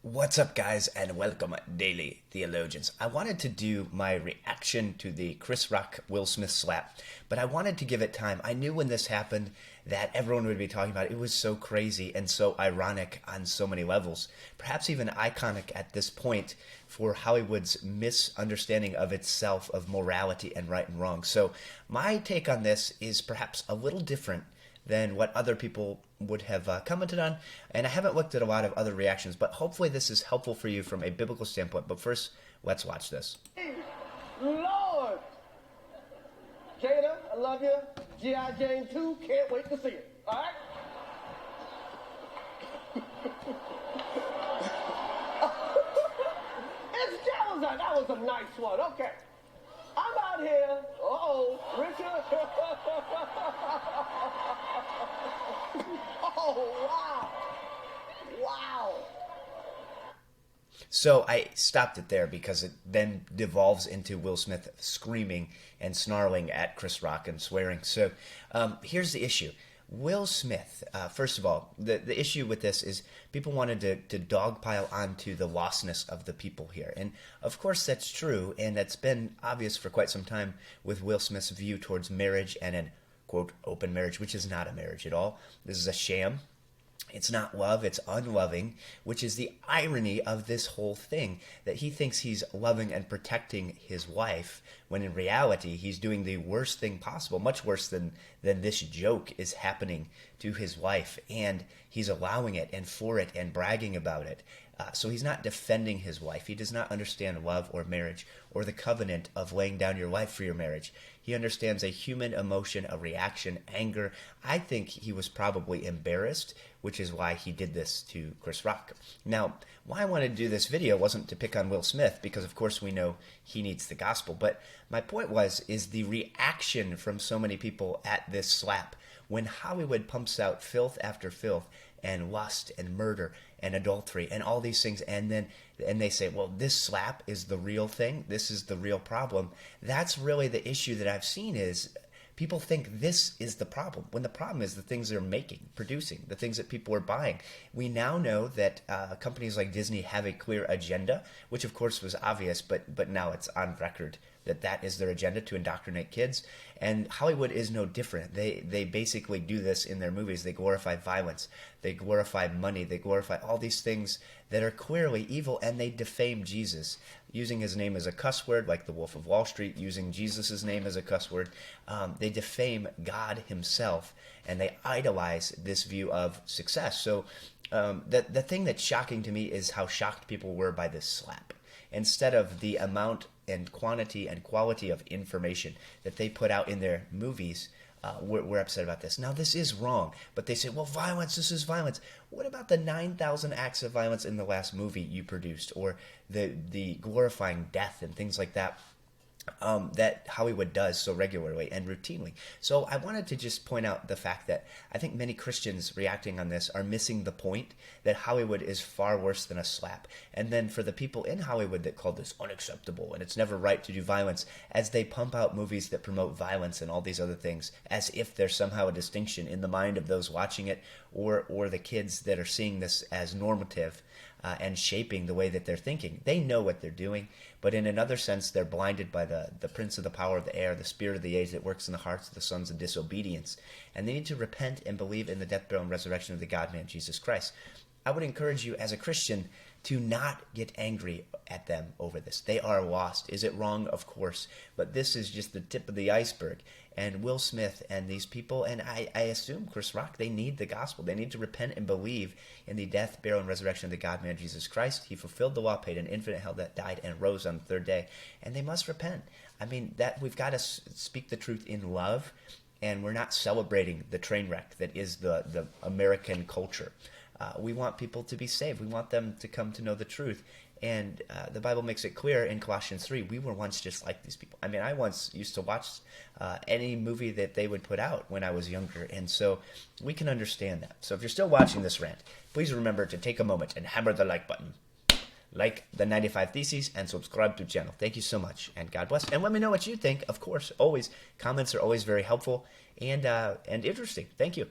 What's up, guys, and welcome, Daily Theologians. I wanted to do my reaction to the Chris Rock Will Smith slap, but I wanted to give it time. I knew when this happened that everyone would be talking about it. It was so crazy and so ironic on so many levels, perhaps even iconic at this point for Hollywood's misunderstanding of itself, of morality and right and wrong. So my take on this is perhaps a little different than what other people would have commented on. And I haven't looked at a lot of other reactions, but hopefully this is helpful for you from a biblical standpoint. But first, let's watch this. Lord! Jada, I love you. G.I. Jane 2, can't wait to see it. All right? That was a nice one. Okay. I'm out here. Uh-oh, Richard. Oh, wow. Wow. So I stopped it there because it then devolves into Will Smith screaming and snarling at Chris Rock and swearing. So here's the issue. Will Smith, first of all, the issue with this is people wanted to dogpile onto the lostness of the people here. And of course that's true, and that's been obvious for quite some time with Will Smith's view towards marriage and an, quote, open marriage, which is not a marriage at all. This is a sham. It's not love, it's unloving, which is the irony of this whole thing, that he thinks he's loving and protecting his wife, when in reality he's doing the worst thing possible, much worse than this joke is happening to his wife, and he's allowing it and for it and bragging about it. So he's not defending his wife. He does not understand love or marriage or the covenant of laying down your life for your marriage. He understands a human emotion, a reaction, anger. I think he was probably embarrassed, which is why he did this to Chris Rock. Now, why I wanted to do this video wasn't to pick on Will Smith, because of course we know he needs the gospel. But my point is the reaction from so many people at this slap. When Hollywood pumps out filth after filth and lust and murder and adultery and all these things, and they say, well, this slap is the real thing, this is the real problem. That's really the issue that I've seen, is people think this is the problem, when the problem is the things they're making, producing, the things that people are buying. We now know that companies like Disney have a clear agenda, which of course was obvious, but now it's on record that is their agenda, to indoctrinate kids. And Hollywood is no different. They basically do this in their movies. They glorify violence, they glorify money, they glorify all these things that are clearly evil, and they defame Jesus, using his name as a cuss word, like the Wolf of Wall Street, using Jesus' name as a cuss word. They defame God himself, and they idolize this view of success. So the thing that's shocking to me is how shocked people were by this slap, instead of the amount and quantity and quality of information that they put out in their movies. We're upset about this. Now, this is wrong, but they say, well, violence, this is violence. What about the 9,000 acts of violence in the last movie you produced, or the glorifying death and things like that? That Hollywood does so regularly and routinely. So I wanted to just point out the fact that I think many Christians reacting on this are missing the point that Hollywood is far worse than a slap. And then for the people in Hollywood that call this unacceptable and it's never right to do violence, as they pump out movies that promote violence and all these other things, as if there's somehow a distinction in the mind of those watching it, or the kids that are seeing this as normative and shaping the way that they're thinking. They know what they're doing, but in another sense, they're blinded by the prince of the power of the air, the spirit of the age that works in the hearts of the sons of disobedience. And they need to repent and believe in the death, burial, and resurrection of the God-man, Jesus Christ. I would encourage you as a Christian to not get angry at them over this. They are lost. Is it wrong? Of course. But this is just the tip of the iceberg. And Will Smith and these people, and I assume Chris Rock, they need the gospel. They need to repent and believe in the death, burial, and resurrection of the God-man, Jesus Christ. He fulfilled the law, paid an infinite hell that died, and rose on the third day. And they must repent. I mean, that we've got to speak the truth in love, and we're not celebrating the train wreck that is the American culture. We want people to be saved. We want them to come to know the truth. And the Bible makes it clear in Colossians 3, we were once just like these people. I mean, I once used to watch any movie that they would put out when I was younger. And so we can understand that. So if you're still watching this rant, please remember to take a moment and hammer the like button. Like the 95 Theses and subscribe to the channel. Thank you so much, and God bless. And let me know what you think. Of course, always, comments are always very helpful and interesting. Thank you.